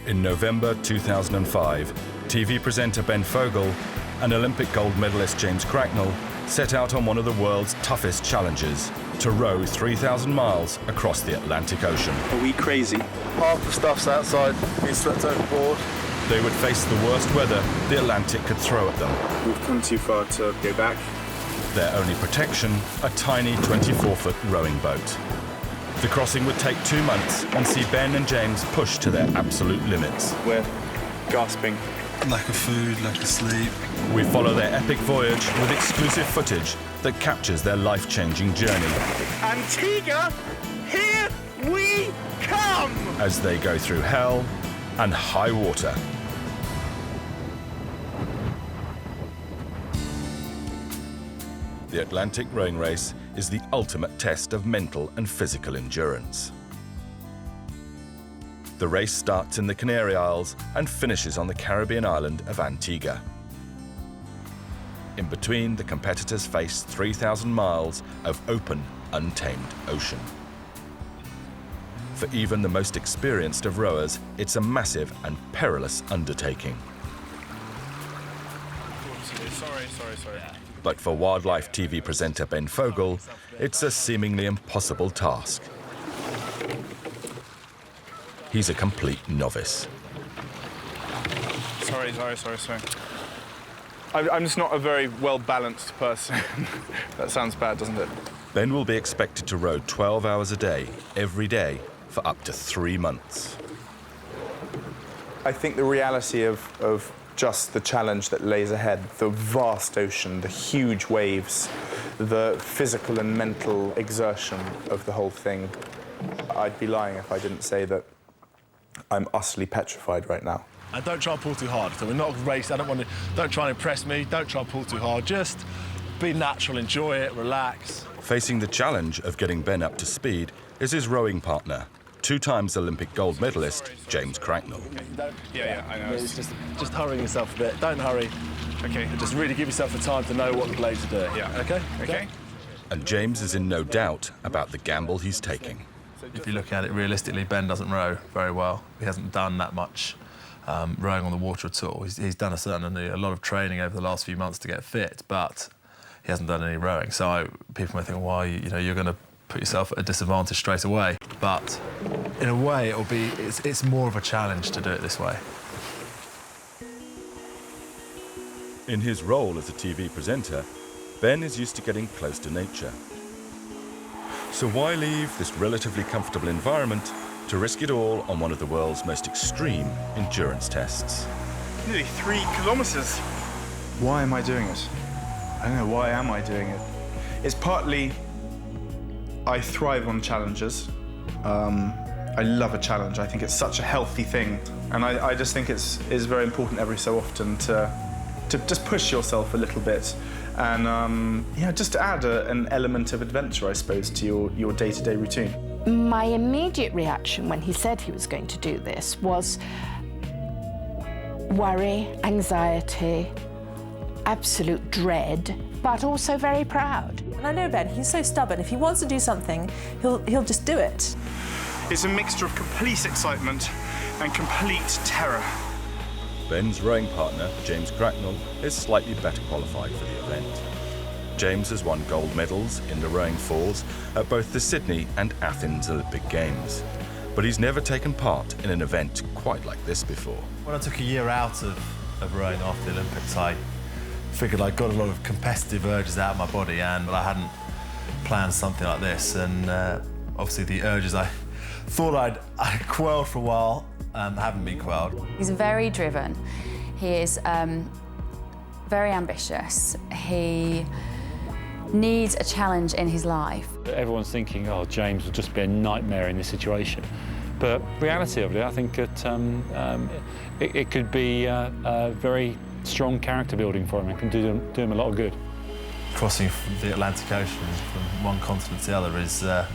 In November 2005, TV presenter Ben Fogle and Olympic gold medalist James Cracknell set out on one of the world's toughest challenges, to row 3,000 miles across the Atlantic Ocean. Are we crazy? Half the stuff's outside, being swept overboard. They would face the worst weather the Atlantic could throw at them. We've come too far to go back. Their only protection, a tiny 24-foot rowing boat. The crossing would take 2 months and see Ben and James pushed to their absolute limits. We're gasping. Lack of food, lack of sleep. We follow their epic voyage with exclusive footage that captures their life-changing journey. Antigua, here we come! As they go through hell and high water. The Atlantic rowing race is the ultimate test of mental and physical endurance. The race starts in the Canary Isles and finishes on the Caribbean island of Antigua. In between, the competitors face 3,000 miles of open, untamed ocean. For even the most experienced of rowers, it's a massive and perilous undertaking. Sorry. But for wildlife TV presenter Ben Fogle, it's a seemingly impossible task. He's a complete novice. Sorry. I'm just not a very well-balanced person. That sounds bad, doesn't it? Ben will be expected to row 12 hours a day, every day, for up to 3 months. I think the reality of just the challenge that lays ahead, the vast ocean, the huge waves, the physical and mental exertion of the whole thing, I'd be lying if I didn't say that I'm utterly petrified right now. And don't try and pull too hard. So we're not a race. Don't try and impress me. Don't try and pull too hard. Just be natural, enjoy it, relax. Facing the challenge of getting Ben up to speed is his rowing partner, 2 times Olympic gold medalist James Cracknell. Yeah, I know. It's just hurrying yourself a bit. Don't hurry. Okay. Just really give yourself the time to know what the blades are doing. Yeah. Okay? And James is in no doubt about the gamble he's taking. If you look at it realistically, Ben doesn't row very well. He hasn't done that much rowing on the water at all. He's done a lot of training over the last few months to get fit, but he hasn't done any rowing. So people may think, well, you're going to put yourself at a disadvantage straight away. But in a way, it's more of a challenge to do it this way. In his role as a TV presenter, Ben is used to getting close to nature. So why leave this relatively comfortable environment to risk it all on one of the world's most extreme endurance tests? Nearly 3 kilometres. Why am I doing it? I don't know, why am I doing it? It's partly I thrive on challenges. I love a challenge. I think it's such a healthy thing. And I just think it's very important every so often to just push yourself a little bit and just to add an element of adventure, I suppose, to your day-to-day routine. My immediate reaction when he said he was going to do this was worry, anxiety, absolute dread, but also very proud. And I know Ben, he's so stubborn. If he wants to do something, he'll just do it. It's a mixture of complete excitement and complete terror. Ben's rowing partner, James Cracknell, is slightly better qualified for the event. James has won gold medals in the rowing fours at both the Sydney and Athens Olympic Games. But he's never taken part in an event quite like this before. When I took a year out of rowing after the Olympics, I figured I got a lot of competitive urges out of my body, and I hadn't planned something like this. And obviously the urges I thought I'd quelled for a while haven't been quelled. He's very driven. He is very ambitious. He needs a challenge in his life. Everyone's thinking, oh, James will just be a nightmare in this situation. But reality of it, I think that it could be a very strong character building for him and can do him a lot of good. Crossing the Atlantic Ocean from one continent to the other is an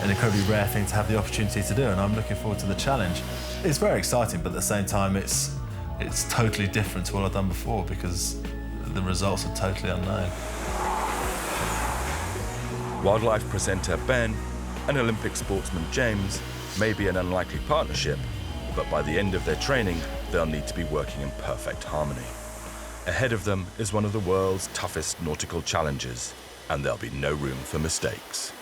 incredibly rare thing to have the opportunity to do, and I'm looking forward to the challenge. It's very exciting, but at the same time, it's totally different to what I've done before because the results are totally unknown. Wildlife presenter Ben and Olympic sportsman James may be an unlikely partnership, but by the end of their training, they'll need to be working in perfect harmony. Ahead of them is one of the world's toughest nautical challenges, and there'll be no room for mistakes.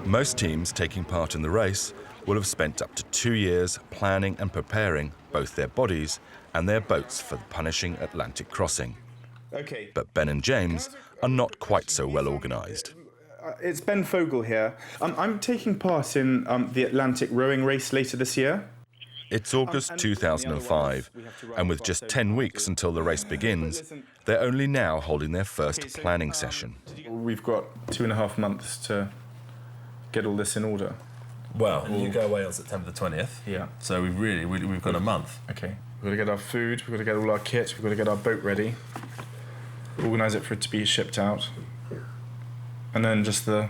Most teams taking part in the race will have spent up to 2 years planning and preparing both their bodies and their boats for the punishing Atlantic crossing. Okay. But Ben and James are not quite so well organised. It's Ben Fogle here. I'm taking part in the Atlantic rowing race later this year. It's August 2005, and with just 10 weeks until the race begins, they're only now holding their first planning session. We've got 2.5 months to get all this in order. Well, you go away on September the 20th. Yeah. So we've got a month. Okay. We've got to get our food, we've got to get all our kit, we've got to get our boat ready, organise it for it to be shipped out, and then just the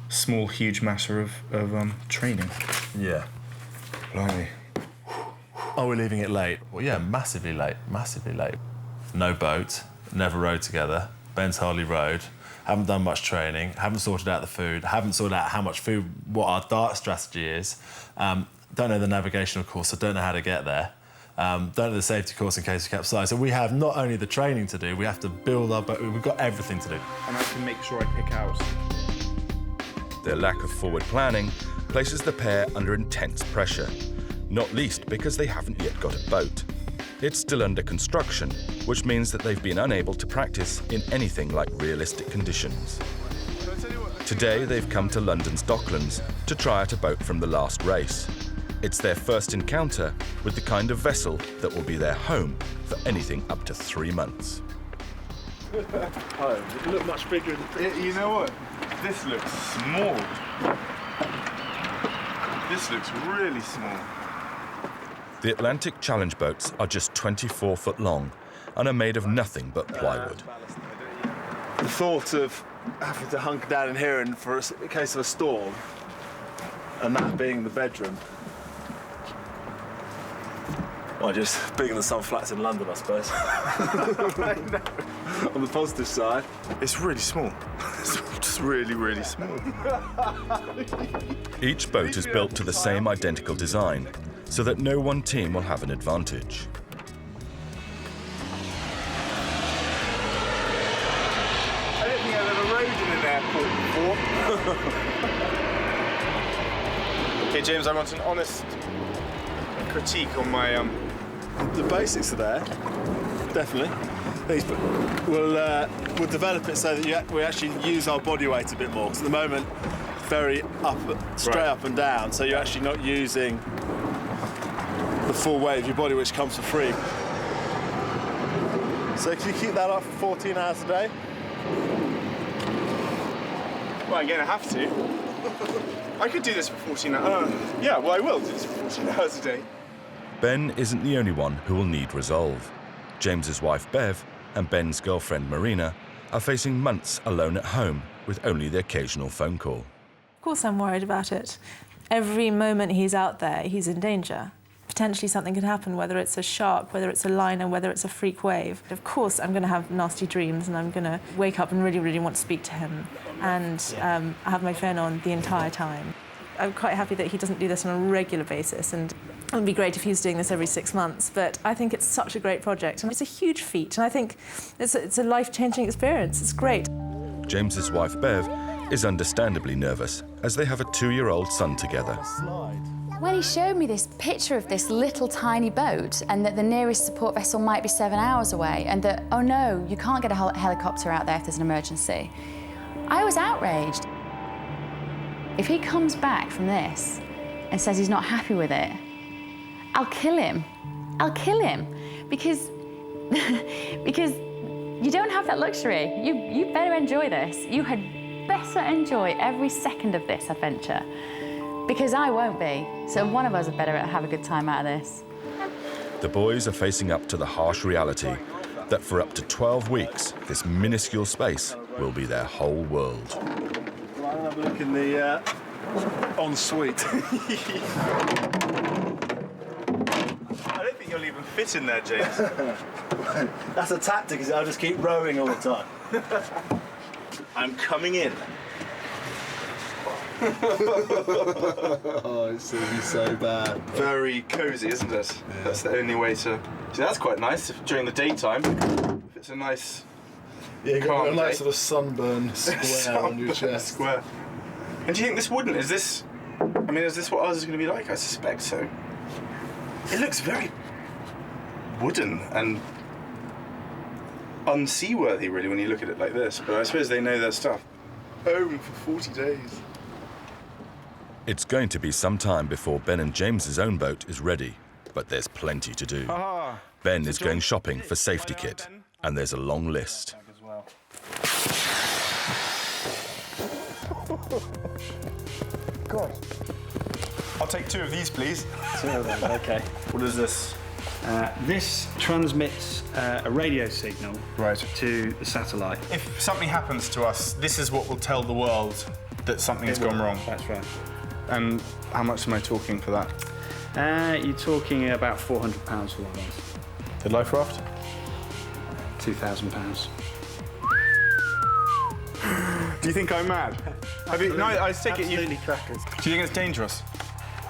small, huge matter of training. Yeah. Blimey. Oh, we're leaving it late. Well, yeah, massively late. No boat, never rowed together. Ben's hardly rowed. Haven't done much training. Haven't sorted out the food. Haven't sorted out how much food, what our diet strategy is. Don't know the navigational course, so don't know how to get there. Don't know the safety course in case we capsize. So we have not only the training to do, we have to build our boat. We've got everything to do. And I can make sure I pick out. Their lack of forward planning places the pair under intense pressure, not least because they haven't yet got a boat. It's still under construction, which means that they've been unable to practice in anything like realistic conditions. Today, they've come to London's Docklands to try out a boat from the last race. It's their first encounter with the kind of vessel that will be their home for anything up to 3 months. Oh, it look much bigger than... You know what? This looks small. This looks really small. The Atlantic Challenge boats are just 24 foot long and are made of nothing but plywood. The thought of having to hunker down in here and for a case of a storm, and that being the bedroom. Well, just bigger than some flats in London, I suppose. On the positive side. It's really small. It's just really, really small. Each boat is built to the same identical design, so that no one team will have an advantage. I don't think I've ever rowed in an airport before. Okay, James, I want an honest critique on my... The basics are there, definitely. We'll develop it so that we actually use our body weight a bit more. Because at the moment, very straight up and down, so you're actually not using the full weight of your body, which comes for free. So can you keep that up for 14 hours a day? Well, I'm going to have to. I could do this for 14 hours. Yeah, well, I will do this for 14 hours a day. Ben isn't the only one who will need resolve. James's wife Bev and Ben's girlfriend Marina are facing months alone at home with only the occasional phone call. Of course I'm worried about it. Every moment he's out there, he's in danger. Potentially something could happen, whether it's a shark, whether it's a liner, whether it's a freak wave. Of course I'm going to have nasty dreams and I'm going to wake up and really, really want to speak to him. And I have my phone on the entire time. I'm quite happy that he doesn't do this on a regular basis, and it would be great if he was doing this every 6 months, but I think it's such a great project and it's a huge feat, and I think it's a life-changing experience. It's great. James's wife Bev is understandably nervous as they have a 2-year-old son together. When he showed me this picture of this little tiny boat and that the nearest support vessel might be 7 hours away and that, oh no, you can't get a helicopter out there if there's an emergency, I was outraged. If he comes back from this and says he's not happy with it, I'll kill him. I'll kill him because you don't have that luxury. You better enjoy this. You had better enjoy every second of this adventure because I won't be. So one of us had better have a good time out of this. The boys are facing up to the harsh reality that for up to 12 weeks, this minuscule space will be their whole world. Right, I'll have a look in the ensuite. I don't think you'll even fit in there, James. That's a tactic, is I'll just keep rowing all the time. I'm coming in. Oh, it's going to be so bad. Very cosy, isn't it? Yeah. That's the only way to... See, that's quite nice during the daytime. If it's a nice... Yeah, you've got a nice day. sort of sunburn square on your chest. Square. And do you think this wouldn't? Is this... I mean, is this what ours is going to be like? I suspect so. It looks very wooden and unseaworthy, really, when you look at it like this. But I suppose they know their stuff. Home for 40 days. It's going to be some time before Ben and James's own boat is ready, but there's plenty to do. Ben is going shopping for safety kit, and there's a long list. God. I'll take 2 of these, please. 2 of them, okay. What is this? This transmits a radio signal to the satellite. If something happens to us, this is what will tell the world that something's gone wrong. That's right. And how much am I talking for that? You're talking about £400 for one of those. The life raft? £2,000. Do you think I'm mad? No, I take it you... Absolutely crackers. Do you think it's dangerous?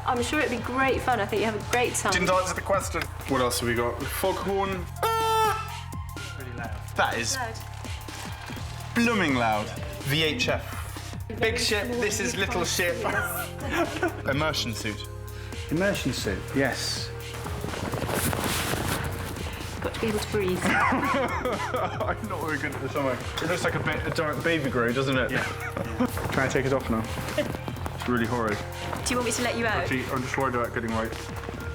I'm sure it'd be great fun. I think you have a great time. Didn't answer the question. What else have we got? Foghorn. Really loud. That is blooming loud. VHF. Big ship, this is little ship. Immersion suit. Immersion suit, yes. Got to be able to breathe. I'm not very good at this, am I? It looks like a giant baby grow, doesn't it? Yeah. Can I take it off now? It's really horrid. Do you want me to let you out? Actually, I'm just worried about getting my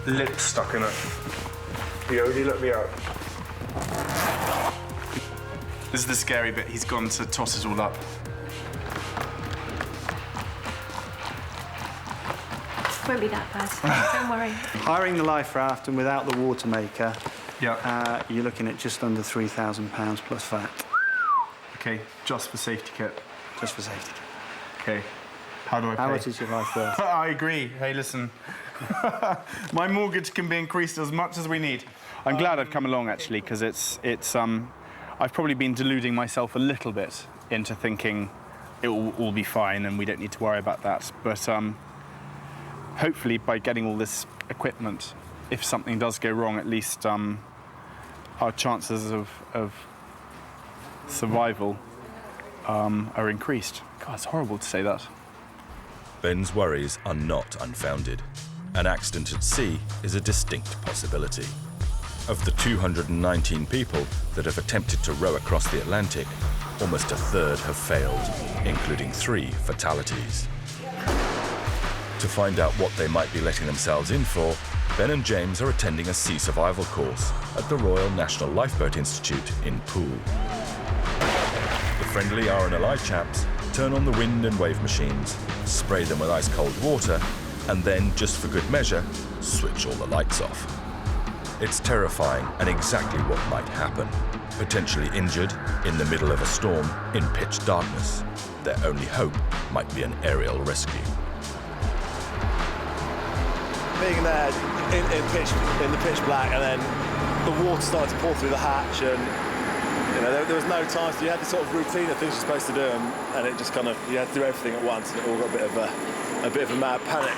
lip stuck in it. Will you let me out? This is the scary bit. He's gone to toss it all up. Won't be that bad. Don't worry. Hiring the life raft and without the water maker, Yeah. you're looking at just under £3,000 plus VAT. Okay, just for safety kit. Just for safety. Okay. How do I pay? How much is your life worth? I agree. Hey, listen. My mortgage can be increased as much as we need. I'm glad I've come along, actually, because I've probably been deluding myself a little bit into thinking it will all be fine and we don't need to worry about that. But hopefully, by getting all this equipment, if something does go wrong, at least our chances of survival are increased. God, it's horrible to say that. Ben's worries are not unfounded. An accident at sea is a distinct possibility. Of the 219 people that have attempted to row across the Atlantic, almost a third have failed, including 3 fatalities. To find out what they might be letting themselves in for, Ben and James are attending a sea survival course at the Royal National Lifeboat Institute in Poole. The friendly RNLI chaps turn on the wind and wave machines, spray them with ice-cold water, and then, just for good measure, switch all the lights off. It's terrifying and exactly what might happen. Potentially injured, in the middle of a storm, in pitch darkness. Their only hope might be an aerial rescue. Being there in the pitch black, and then the water started to pour through the hatch, and there was no time. So you had this sort of routine of things you're supposed to do, and it just kind of, you had to do everything at once, and it all got a bit of a mad panic.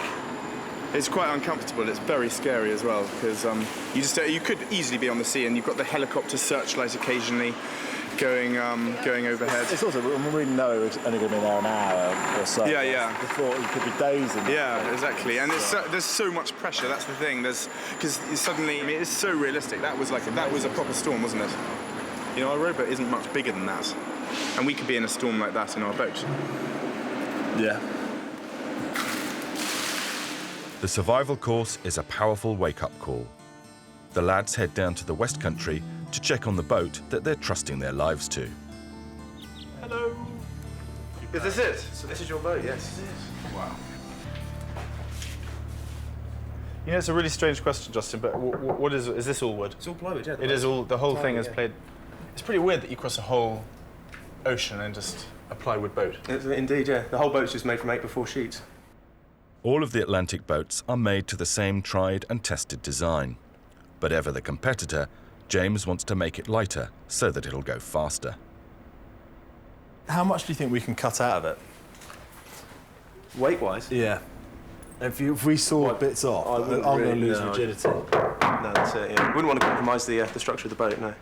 It's quite uncomfortable. It's very scary as well, because you could easily be on the sea, and you've got the helicopter searchlight occasionally going overhead. It's also, we know it was only going to be there an hour or so. Yeah, yeah. Before it could be days. Yeah, exactly. And there's so much pressure. That's the thing. Because suddenly, I mean, it's so realistic. That was a proper storm, wasn't it? You know, our rowboat isn't much bigger than that, and we could be in a storm like that in our boat. Yeah. The survival course is a powerful wake-up call. The lads head down to the West Country to check on the boat that they're trusting their lives to. Hello. Is this it? So this is your boat? Yes. Wow. You know, it's a really strange question, Justin, but what is this all wood? It's all plywood, yeah. It is all, the whole thing is played. It's pretty weird that you cross a whole ocean in just a plywood boat. Indeed, yeah. The whole boat's just made from 8x4 sheets. All of the Atlantic boats are made to the same tried and tested design. But ever the competitor, James wants to make it lighter so that it'll go faster. How much do you think we can cut out of it? Weight-wise? Yeah. If we saw bits off, I'm going to lose rigidity. No, that's it, yeah. Wouldn't want to compromise the structure of the boat, no.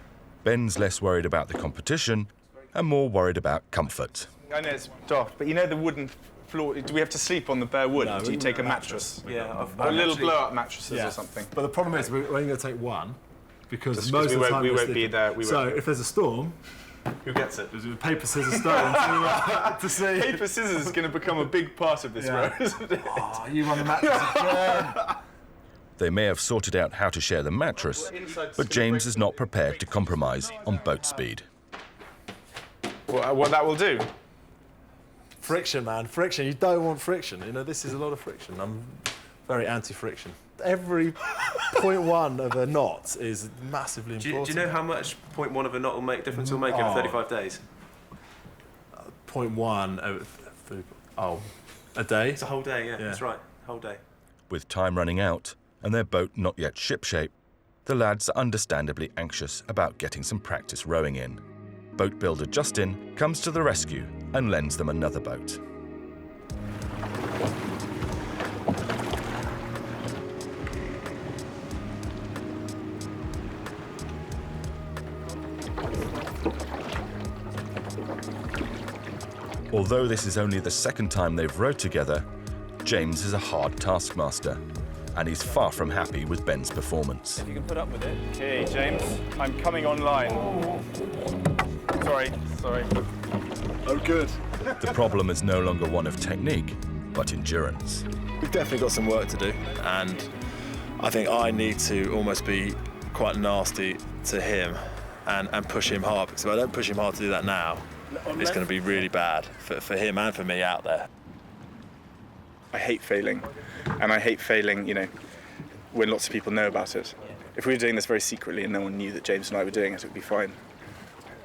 Ben's less worried about the competition and more worried about comfort. I know it's daft, but you know the wooden floor, do we have to sleep on the bare wood? No, do you take a mattress? Yeah. Or little blow-up mattresses or something? But the problem is, we're only going to take one, because Just most of the time we won't be there. So if there's a storm, who gets it? Paper, scissors, stone to see. Paper, scissors is going to become a big part of this row, isn't it? Oh, you won the mattress again. They may have sorted out how to share the mattress, but James is not prepared to compromise on boat speed. What that will do? Friction, man, friction. You don't want friction. You know, this is a lot of friction. I'm very anti-friction. Every 0.1 of a knot is massively important. Do you know how much 0.1 of a knot will make difference will make over 35 days? 0.1 a day? It's a whole day, yeah. That's right, whole day. With time running out and their boat not yet shipshape, the lads are understandably anxious about getting some practice rowing in. Boat builder Justin comes to the rescue and lends them another boat. Although this is only the second time they've rowed together, James is a hard taskmaster, and he's far from happy with Ben's performance. You can put up with it. Okay, James, I'm coming online. Sorry. Oh, good. The problem is no longer one of technique, but endurance. We've definitely got some work to do, and I think I need to almost be quite nasty to him and push him hard, because if I don't push him hard to do that now, it's going to be really bad for him and for me out there. I hate failing, and I hate failing, when lots of people know about it. If we were doing this very secretly and no one knew that James and I were doing it, it would be fine.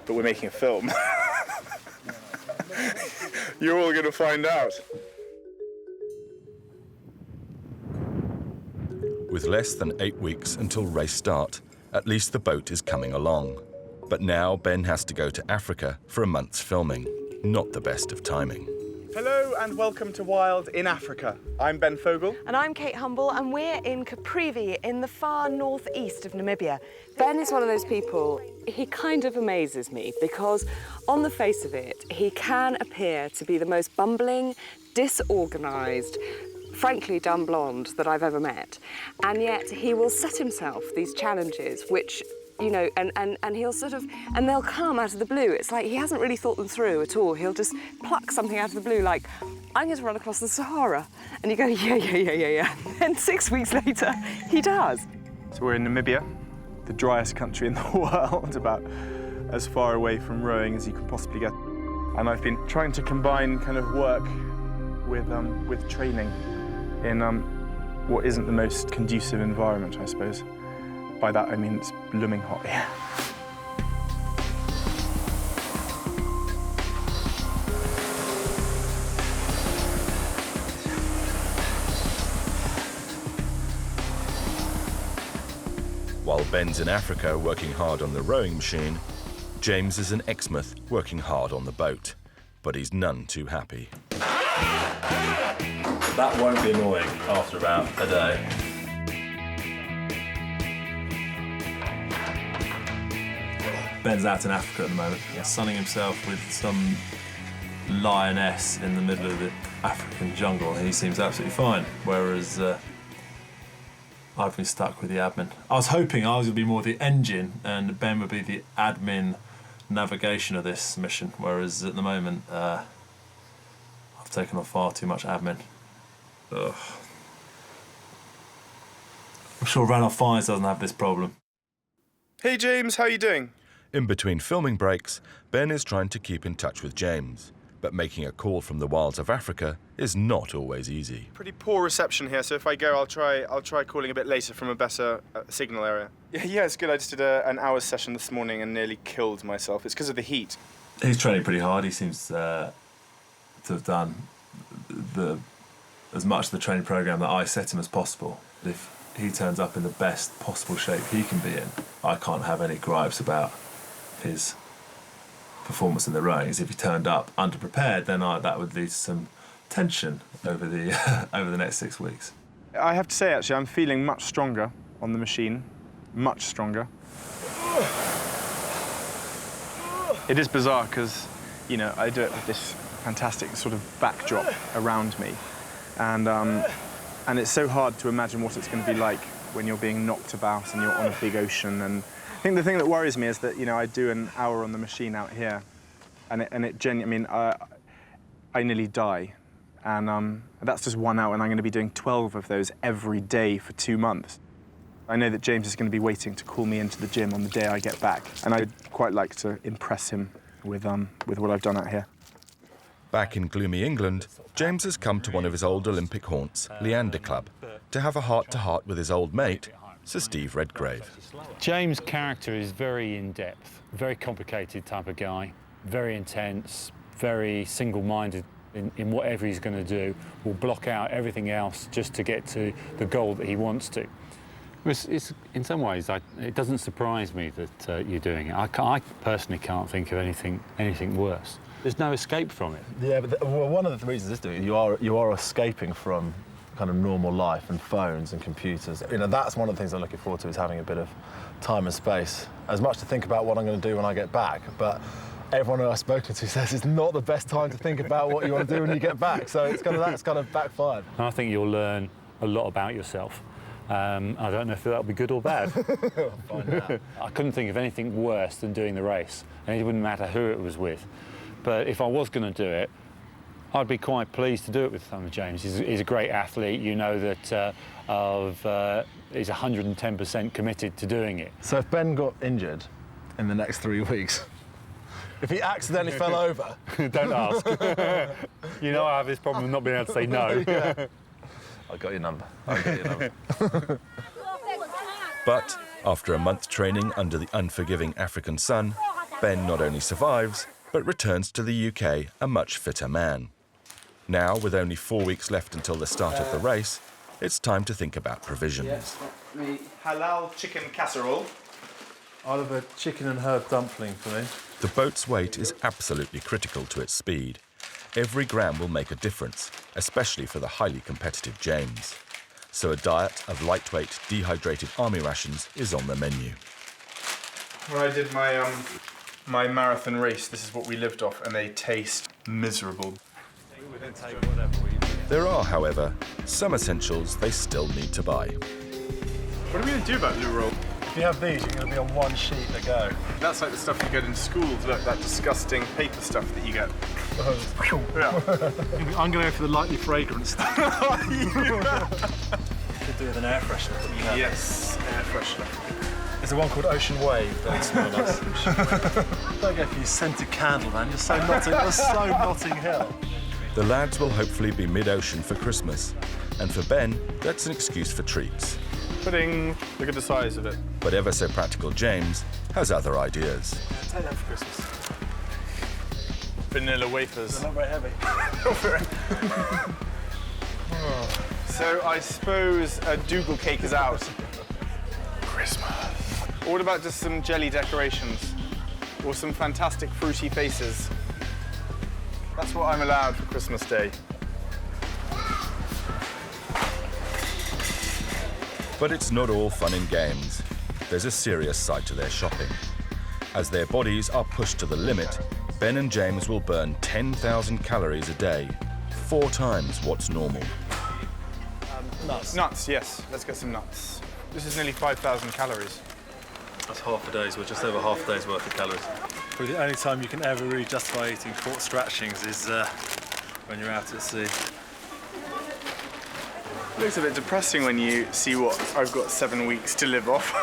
But we're making a film. You're all going to find out. With less than 8 weeks until race start, at least the boat is coming along. But now Ben has to go to Africa for a month's filming. Not the best of timing. Hello and welcome to Wild in Africa. I'm Ben Fogle. And I'm Kate Humble, and we're in Caprivi in the far northeast of Namibia. Ben is one of those people, he kind of amazes me because on the face of it, he can appear to be the most bumbling, disorganised, frankly dumb blonde that I've ever met. And yet he will set himself these challenges which and he'll and they'll come out of the blue. It's like he hasn't really thought them through at all. He'll just pluck something out of the blue like, I'm going to run across the Sahara. And you go, yeah. And 6 weeks later, he does. So we're in Namibia, the driest country in the world, about as far away from rowing as you can possibly get. And I've been trying to combine kind of work with training in what isn't the most conducive environment, I suppose. By that, I mean it's blooming hot here. While Ben's in Africa working hard on the rowing machine, James is in Exmouth working hard on the boat. But he's none too happy. That won't be annoying after about a day. Ben's out in Africa at the moment. He's sunning himself with some lioness in the middle of the African jungle. He seems absolutely fine, whereas I've been stuck with the admin. I was hoping I was going to be more the engine and Ben would be the admin navigation of this mission, whereas at the moment I've taken on far too much admin. Ugh. I'm sure Ranulph Fiennes doesn't have this problem. Hey James, how are you doing? In between filming breaks, Ben is trying to keep in touch with James, but making a call from the wilds of Africa is not always easy. Pretty poor reception here, so if I go, I'll try calling a bit later from a better signal area. Yeah, it's good. I just did an hour's session this morning and nearly killed myself. It's because of the heat. He's training pretty hard. He seems to have done as much of the training program that I set him as possible. If he turns up in the best possible shape he can be in, I can't have any gripes about his performance in the rowings. If he turned up underprepared, then that would lead to some tension over the over the next 6 weeks? I have to say, actually, I'm feeling much stronger on the machine, much stronger. It is bizarre because, you know, I do it with this fantastic sort of backdrop around me, and it's so hard to imagine what it's going to be like when you're being knocked about and you're on a big ocean. And I think the thing that worries me is that, you know, I do an hour on the machine out here, and it genuinely, I mean, I nearly die. And that's just 1 hour, and I'm going to be doing 12 of those every day for 2 months. I know that James is going to be waiting to call me into the gym on the day I get back, and I'd quite like to impress him with what I've done out here. Back in gloomy England, James has come to one of his old Olympic haunts, Leander Club, to have a heart-to-heart with his old mate, Sir Steve Redgrave. James' character is very in-depth, very complicated type of guy, very intense, very single-minded in whatever he's going to do, will block out everything else just to get to the goal that he wants to. It's in some ways, it doesn't surprise me that you're doing it. I personally can't think of anything worse. There's no escape from it. Yeah, but well, one of the reasons is doing it, you are escaping from kind of normal life and phones and computers. You know, that's one of the things I'm looking forward to, is having a bit of time and space. As much to think about what I'm going to do when I get back, but everyone who I've spoken to says it's not the best time to think about what you want to do when you get back. So that's kind of backfired. And I think you'll learn a lot about yourself. I don't know if that'll be good or bad. Find out. I couldn't think of anything worse than doing the race, and it wouldn't matter who it was with. But if I was going to do it, I'd be quite pleased to do it with James. He's a great athlete. You know that he's 110% committed to doing it. So if Ben got injured in the next 3 weeks, if he accidentally fell over... Don't ask. You know I have this problem of not being able to say no. Yeah. I got your number. But after a month training under the unforgiving African sun, Ben not only survives, but returns to the UK a much fitter man. Now, with only 4 weeks left until the start of the race, it's time to think about provisions. Yes, halal chicken casserole. I'll have a chicken and herb dumpling for me. The boat's weight is absolutely critical to its speed. Every gram will make a difference, especially for the highly competitive James. So a diet of lightweight, dehydrated army rations is on the menu. When I did my marathon race, this is what we lived off, and they taste miserable. There are, however, some essentials they still need to buy. What are we going to do about loo roll? If you have these, you're going to be on one sheet to go. That's like the stuff you get in school, look, that disgusting paper stuff that you get. Yeah. I'm going to go for the lightly fragrant stuff. Could do with an air freshener. Yes, air freshener. There's a one called Ocean Wave. Don't smell nice. Don't go for your scented candle, man. You're so Notting Hill. The lads will hopefully be mid-ocean for Christmas, and for Ben, that's an excuse for treats. Pudding, look at the size of it. But ever so practical James has other ideas. Take that for Christmas. Vanilla wafers. They're not very heavy. So I suppose a Dougal cake is out. Christmas. Or what about just some jelly decorations? Or some fantastic fruity faces? That's what I'm allowed for Christmas Day. But it's not all fun and games. There's a serious side to their shopping. As their bodies are pushed to the limit, Ben and James will burn 10,000 calories a day, 4 times what's normal. Nuts. Nuts, yes. Let's get some nuts. This is nearly 5,000 calories. That's half a day's worth, just over half a day's worth of calories. Probably the only time you can ever really justify eating pork scratchings is when you're out at sea. It looks a bit depressing when you see what I've got 7 weeks to live off.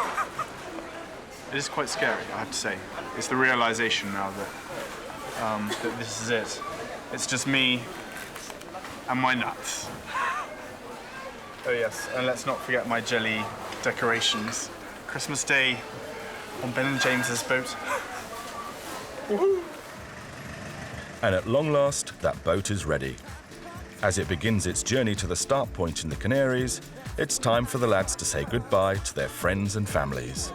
It is quite scary, I have to say. It's the realization now that this is it. It's just me and my nuts. Oh yes, and let's not forget my jelly decorations. Christmas Day on Ben and James's boat. Woohoo! And at long last, that boat is ready. As it begins its journey to the start point in the Canaries, it's time for the lads to say goodbye to their friends and families.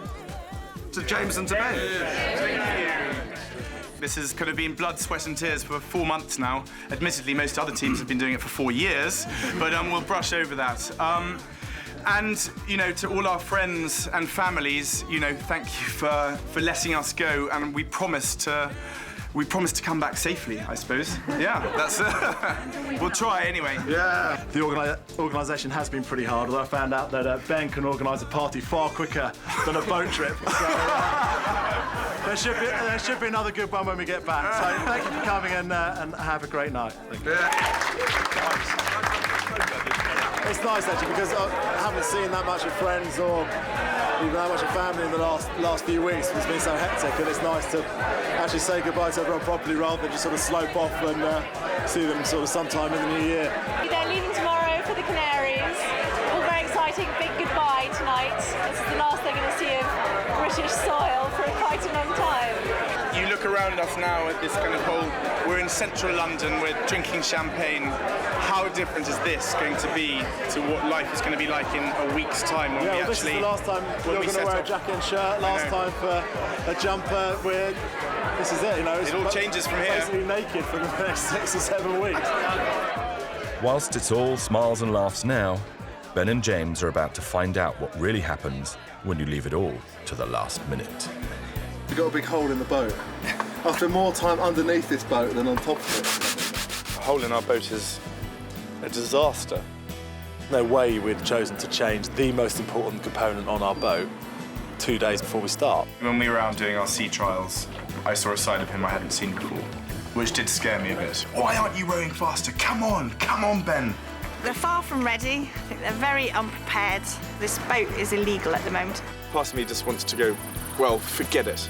To James and to Ben. This has kind of been blood, sweat and tears for 4 months now. Admittedly, most other teams have been doing it for 4 years, but we'll brush over that. And, you know, to all our friends and families, you know, thank you for letting us go, and we promise to come back safely, I suppose. Yeah, that's we'll try anyway. Yeah. The organisation has been pretty hard, although I found out that Ben can organise a party far quicker than a boat trip. So, there should be another good one when we get back. So thank you for coming and have a great night. Thank you. It's nice actually because I haven't seen that much of friends or even that much of family in the last few weeks. It's been so hectic, and it's nice to actually say goodbye to everyone properly rather than just sort of slope off and see them sort of sometime in the new year. They're leaving tomorrow for the Canaries. All very exciting, big goodbye tonight. This is the last they're going to see of British soil for quite a long time. You look around us now at this kind of whole, we're in central London, we're drinking champagne. How different is this going to be to what life is going to be like in a week's time when we actually... this is the last time you're going to wear a jacket and shirt, last time for a jumper. This is it, you know. It all changes from here. Basically naked for the next 6 or 7 weeks. Whilst it's all smiles and laughs now, Ben and James are about to find out what really happens when you leave it all to the last minute. We've got a big hole in the boat. After more time underneath this boat than on top of it. A hole in our boat is a disaster. No way we'd chosen to change the most important component on our boat 2 days before we start. When we were out doing our sea trials, I saw a side of him I hadn't seen before, which did scare me a bit. Why aren't you rowing faster? Come on, Ben. They're far from ready. I think they're very unprepared. This boat is illegal at the moment. Part of me just wants to go, well, forget it.